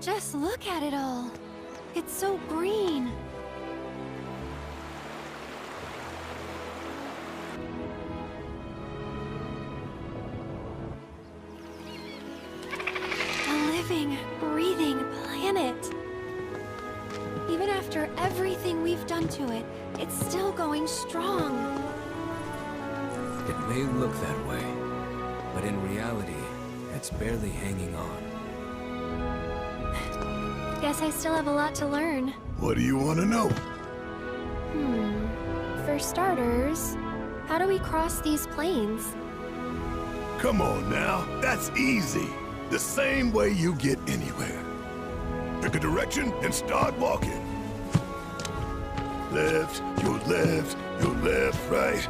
Just look at it all. It's so green. A living, breathing planet. Even after everything we've done to it, it's still going strong. It may look that way, but in reality, it's barely hanging on. Guess I still have a lot to learn. What do you want to know? For starters, how do we cross these plains? Come on now, that's easy. The same way you get anywhere. Pick a direction and start walking. Left, your left, right.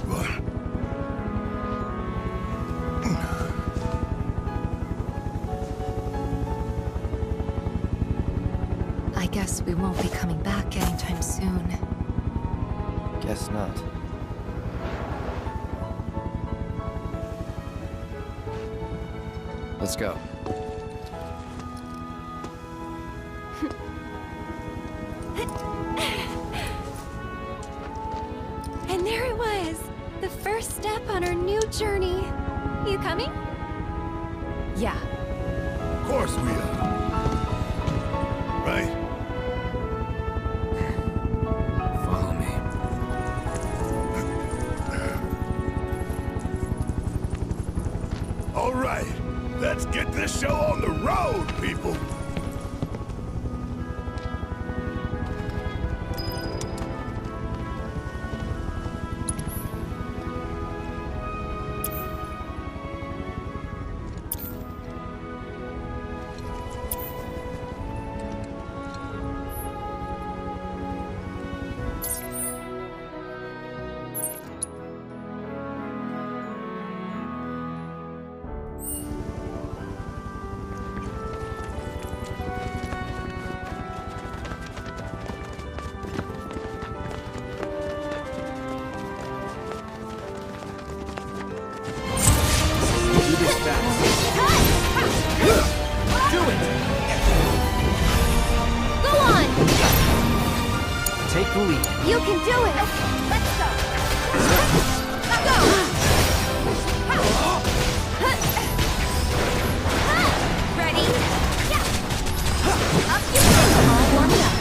What? I guess we won't be coming back anytime soon. Guess not. Let's go. And there it was! The first step on our new journey. You coming? Yeah. Of course we are. Right? Follow me. All right, let's get this show on the road, people. Go on! Take the lead. You can do it! Let's go! Go! Ready? Yeah! Up you go! All warmed up.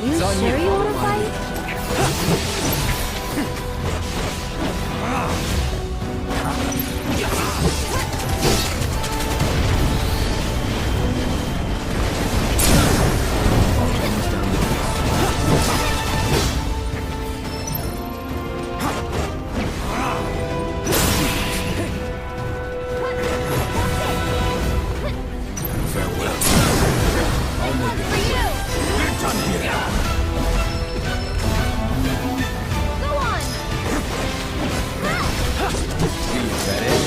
You It's on sure you. you want to fight? Almost down the farewell. I'll make it. We're done here. Go on! Is that it?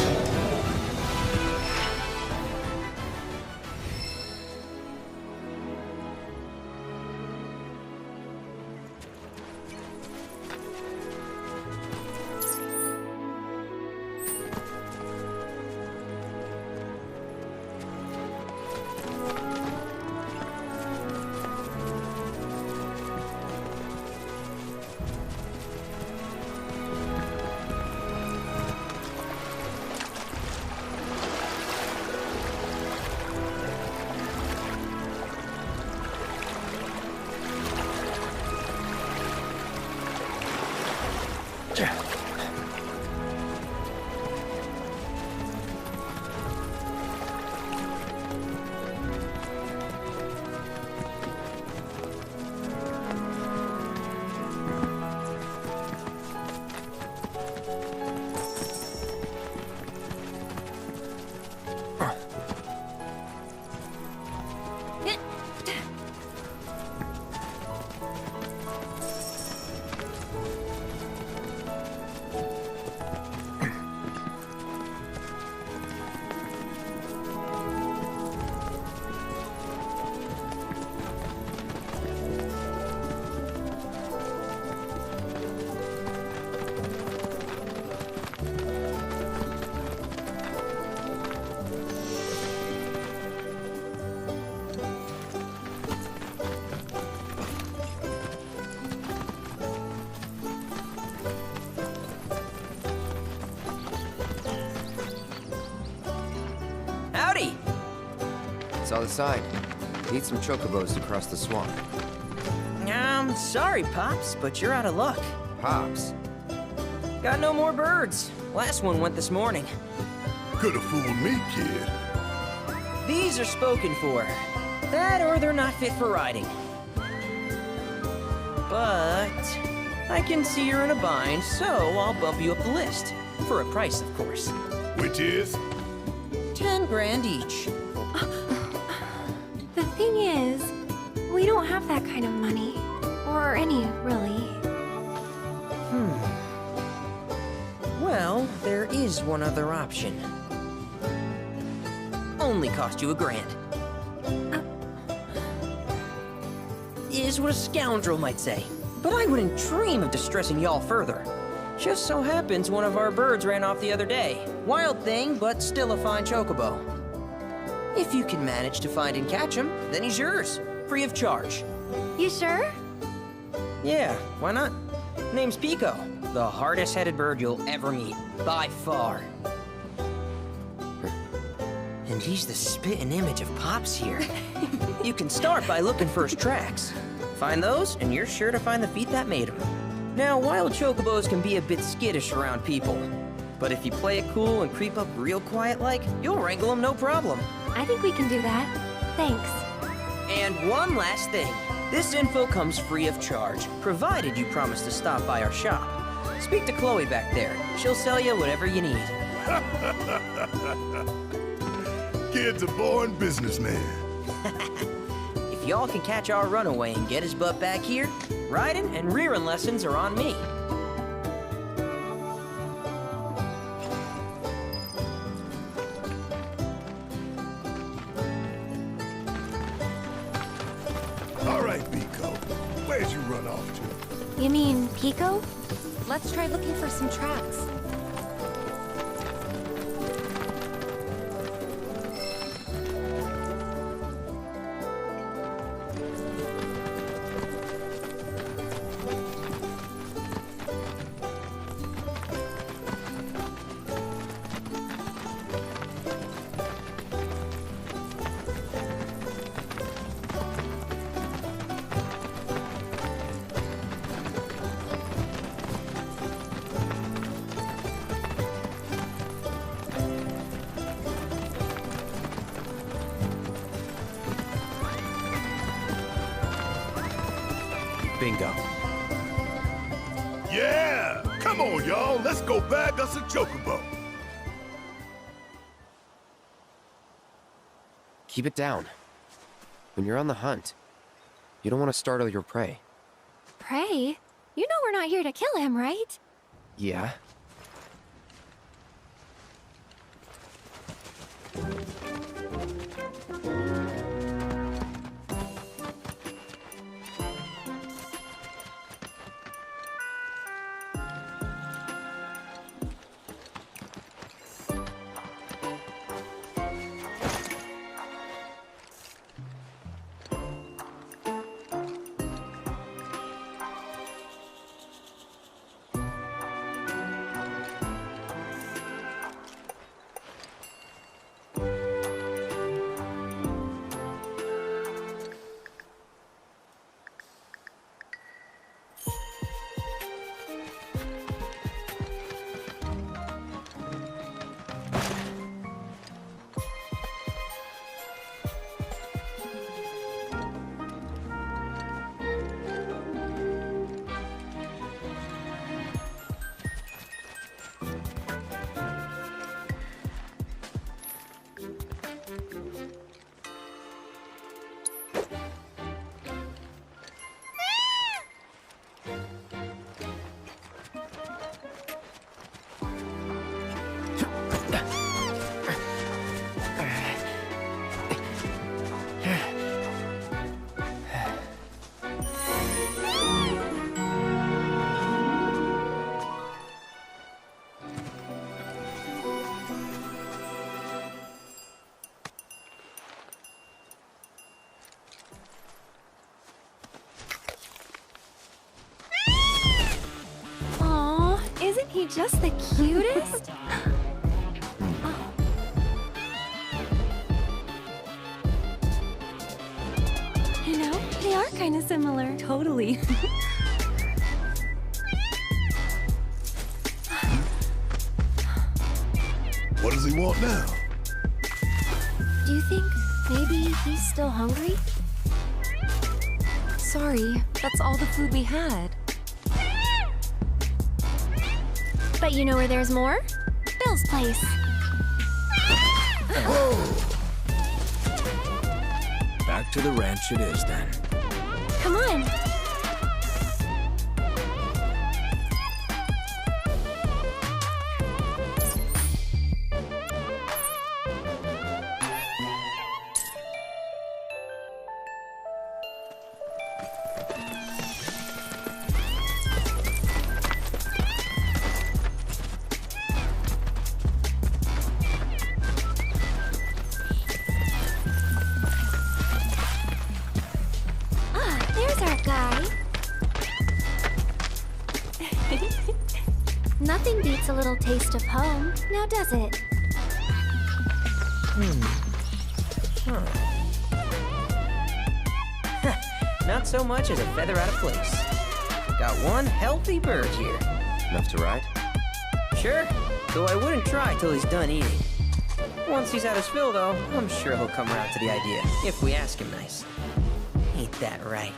Howdy! Saw the sign. Need some chocobos to cross the swamp. Sorry, Pops, but you're out of luck. Pops. Got no more birds. Last one went this morning. Could've fooled me, kid. These are spoken for. That or they're not fit for riding. But I can see you're in a bind, so I'll bump you up the list. For a price, of course. Which is? 10 grand each. The thing is, we don't have that kind of money. Or any, really. Well, there is one other option. Only cost you $1,000. Is what a scoundrel might say. But I wouldn't dream of distressing y'all further. Just so happens one of our birds ran off the other day. Wild thing, but still a fine chocobo. If you can manage to find and catch him, then he's yours. Free of charge. You sure? Yeah, why not? Name's Pico. The hardest-headed bird you'll ever meet. By far. And he's the spitting image of Pops here. You can start by looking for his tracks. Find those, and you're sure to find the feet that made him. Now, wild chocobos can be a bit skittish around people. But if you play it cool and creep up real quiet-like, you'll wrangle them no problem. I think we can do that. Thanks. And one last thing. This info comes free of charge, provided you promise to stop by our shop. Speak to Chloe back there. She'll sell you whatever you need. Kid's a born businessman. If y'all can catch our runaway and get his butt back here, riding and rearing lessons are on me. All right, Pico. Where'd you run off to? You mean Pico? Let's try looking for some tracks. Bingo. Yeah! Come on, y'all. Let's go bag us a chocobo. Keep it down. When you're on the hunt, you don't want to startle your prey. Prey? You know we're not here to kill him, right? Yeah? Isn't he just the cutest? You know, they are kind of similar. Totally. What does he want now? Do you think maybe he's still hungry? Sorry, that's all the food we had. But you know where there's more? Bill's place. Back to the ranch it is then. Come on. Nothing beats a little taste of home, now does it? Not so much as a feather out of place. Got one healthy bird here. Enough to ride? Sure, though I wouldn't try till he's done eating. Once he's had his fill, though, I'm sure he'll come around to the idea, if we ask him nice. Ain't that right?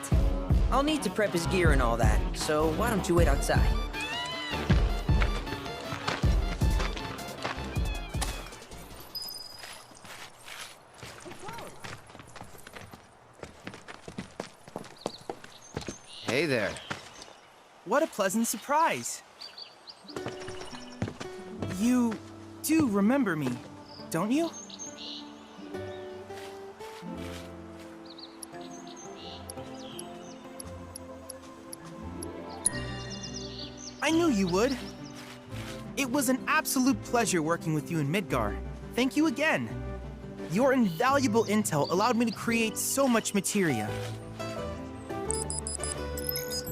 I'll need to prep his gear and all that, so why don't you wait outside? Hey there. What a pleasant surprise. You do remember me, don't you? I knew you would. It was an absolute pleasure working with you in Midgar. Thank you again. Your invaluable intel allowed me to create so much materia.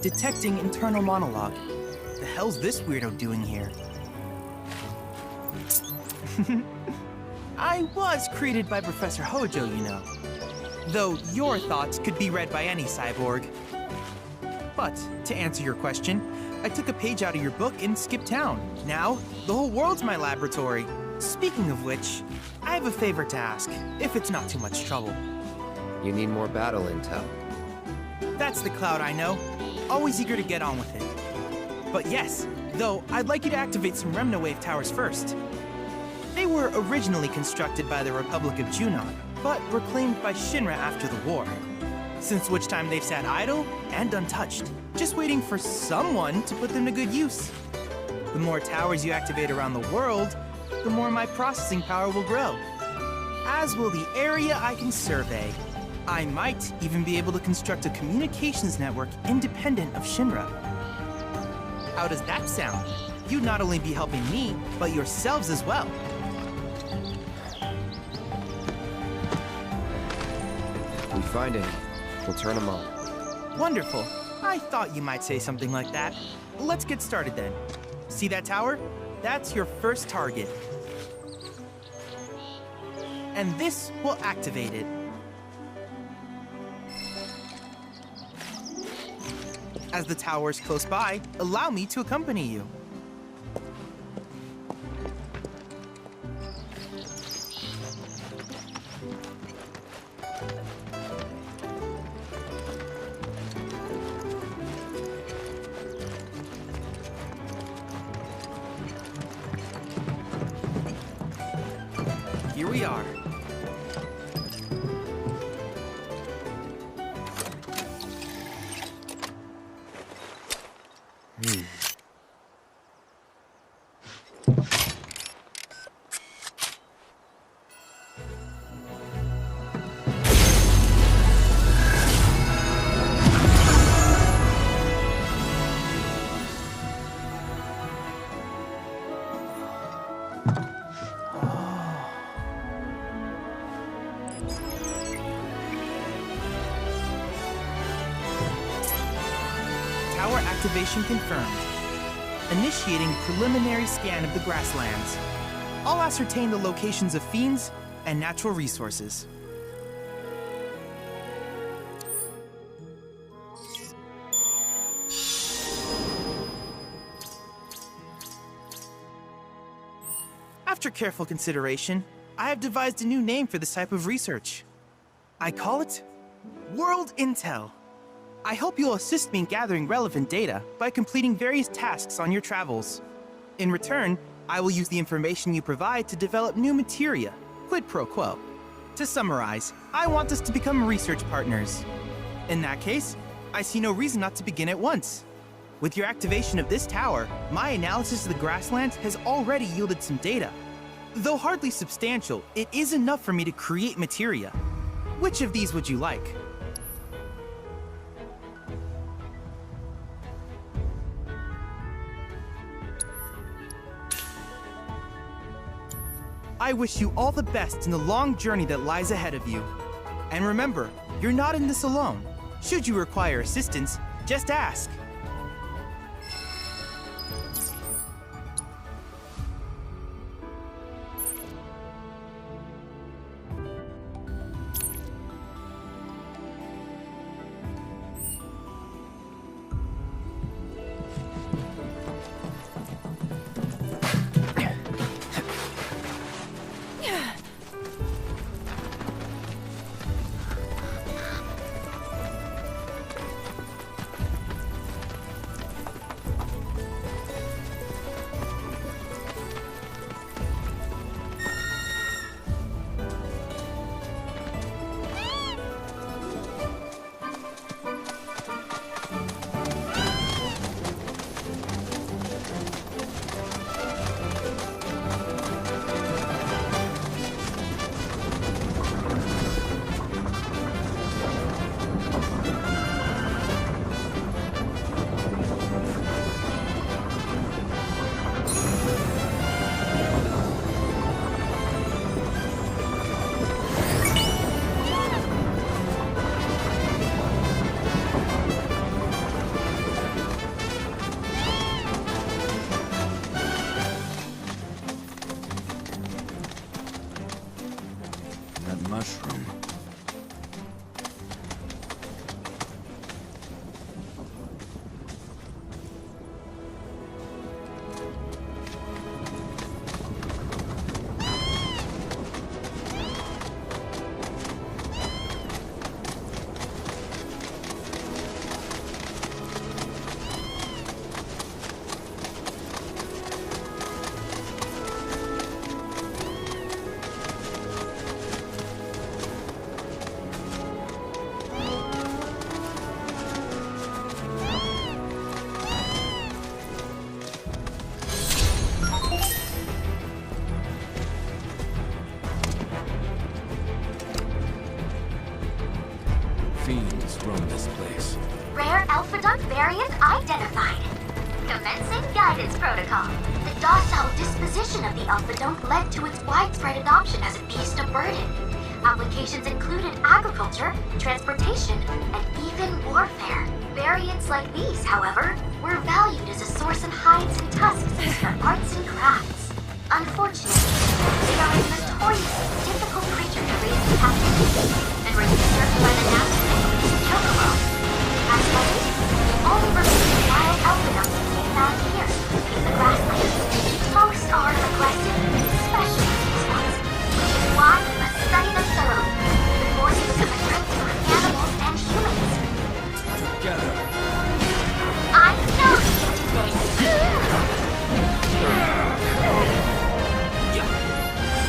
Detecting internal monologue. The hell's this weirdo doing here? I was created by Professor Hojo, you know. Though your thoughts could be read by any cyborg. But, to answer your question, I took a page out of your book and skipped town. Now, the whole world's my laboratory. Speaking of which, I have a favor to ask, if it's not too much trouble. You need more battle intel. That's the cloud I know. always eager to get on with it. But yes, though, I'd like you to activate some Remna Wave towers first. They were originally constructed by the Republic of Junon, but were claimed by Shinra after the war. Since which time they've sat idle and untouched, just waiting for someone to put them to good use. The more towers you activate around the world, the more my processing power will grow. As will the area I can survey. I might even be able to construct a communications network independent of Shinra. How does that sound? You'd not only be helping me, but yourselves as well. If we find any, we'll turn them on. Wonderful. I thought you might say something like that. Let's get started then. See that tower? That's your first target. And this will activate it. As the tower is close by, allow me to accompany you. Here we are. Tower activation confirmed. Initiating preliminary scan of the grasslands. I'll ascertain the locations of fiends and natural resources. After careful consideration, I have devised a new name for this type of research. I call it World Intel. I hope you'll assist me in gathering relevant data by completing various tasks on your travels. In return, I will use the information you provide to develop new materia, quid pro quo. To summarize, I want us to become research partners. In that case, I see no reason not to begin at once. With your activation of this tower, my analysis of the grasslands has already yielded some data. Though hardly substantial, it is enough for me to create materia. Which of these would you like? I wish you all the best in the long journey that lies ahead of you. And remember, you're not in this alone. Should you require assistance, just ask. alphabet variant identified. Commencing guidance protocol. The docile disposition of the alphabet led to its widespread adoption as a beast of burden. Applications included agriculture, transportation, and even warfare. Variants like these, however, were valued as a source of hides and tusks for arts and crafts. Unfortunately, they are a notoriously difficult creature to raise in captivity, and were usurped by the national chocobo. As such, the only remaining wild alphabets can be found here, in the grasslands. Most are aggressive, especially these ones, which is why we must study them thoroughly before they become a threat to animals and humans. Together. I know you.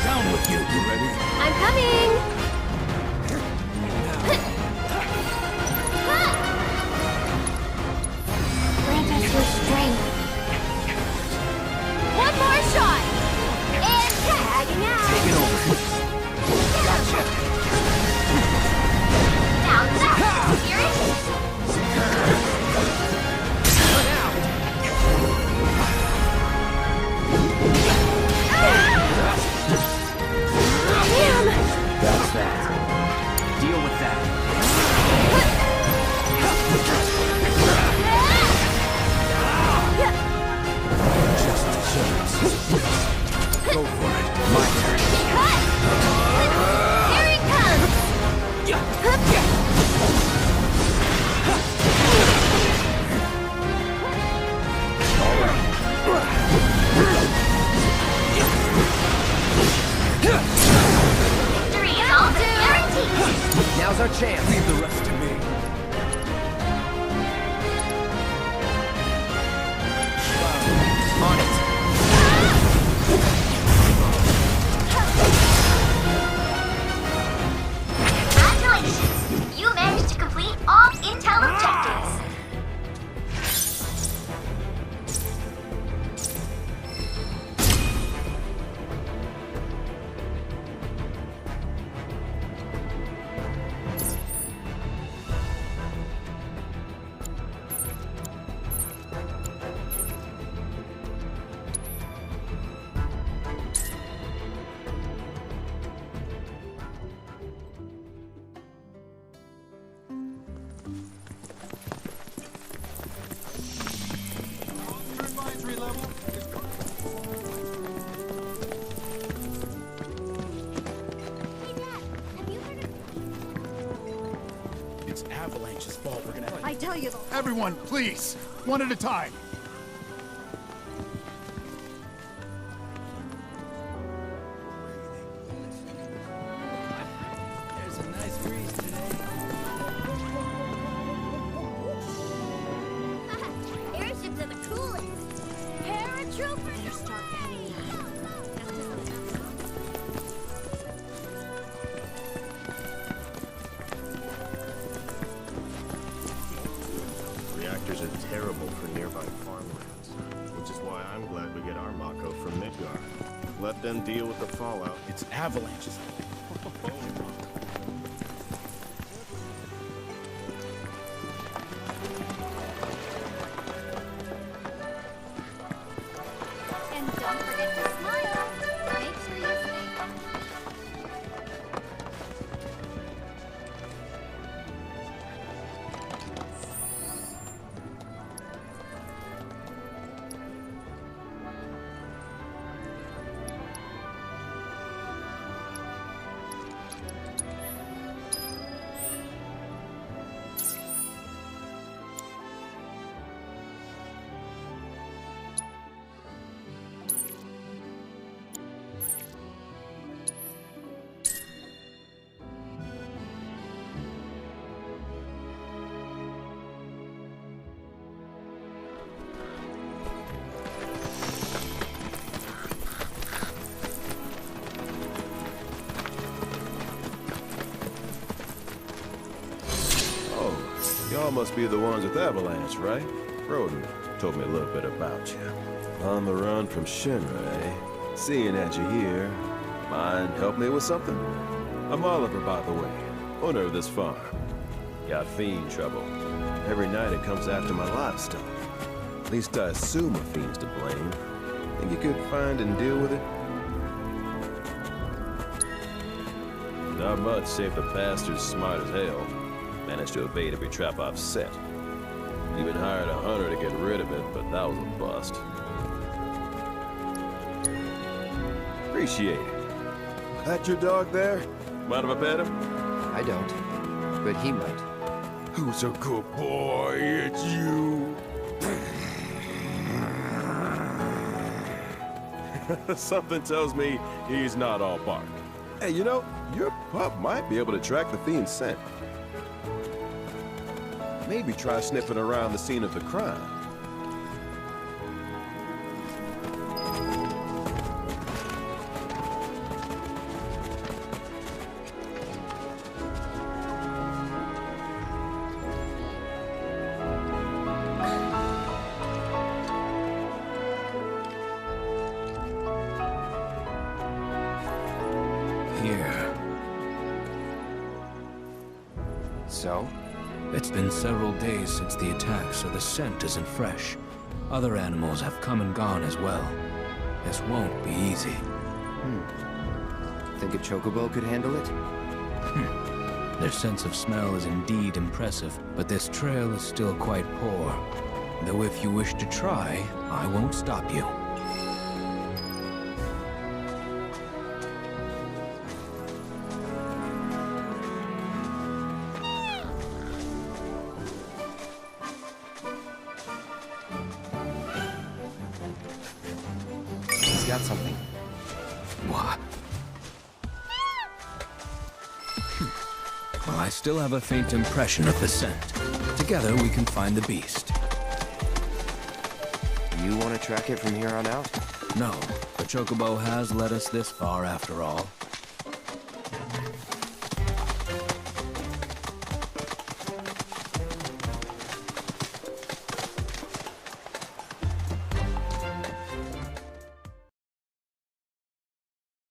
Down with you. You ready? I'm coming! Grant us your strength. One more shot! And tagging out! Take it over. Gotcha. Now that's spirit. That's that. Deal with that. Just go for it. My turn. Here it Victory is all but guaranteed. Now's our chance. Leave the rest to me. On it. Congratulations! You managed to complete all Intel objectives. It's Avalanche's fault. We're gonna have I tell you. Everyone, please, one at a time. There's a nice breeze today. Airships are the coolest. Paratroopers. You start heading out. Reactors are terrible for nearby farmlands, which is why I'm glad we get our Mako from Midgar. Let them deal with the fallout. It's Avalanche's fault. And don't forget to smile. Make sure you stay. Y'all must be the ones with Avalanche, right? Roden told me a little bit about you. On the run from Shinra, eh? Seeing as you're here, mind help me with something? I'm Oliver, by the way, owner of this farm. Got fiend trouble. Every night it comes after my livestock. At least I assume a fiend's to blame. Think you could find and deal with it? Not much, save the bastard's smart as hell. Managed to evade every trap I've set. Even hired a hunter to get rid of it, but that was a bust. Appreciate it. That your dog there? Mind if I pet him? I don't, but he might. Who's a good boy? It's you. Something tells me he's not all bark. Hey, you know, your pup might be able to track the fiend's scent. Maybe try sniffing around the scene of the crime. Here. So? It's been several days since the attack, so the scent isn't fresh. Other animals have come and gone as well. This won't be easy. Think a chocobo could handle it? Their sense of smell is indeed impressive, but this trail is still quite poor. Though if you wish to try, I won't stop you. He's got something. What? Well, I still have a faint impression of the scent. Together we can find the beast. You want to track it from here on out? No, the chocobo has led us this far after all.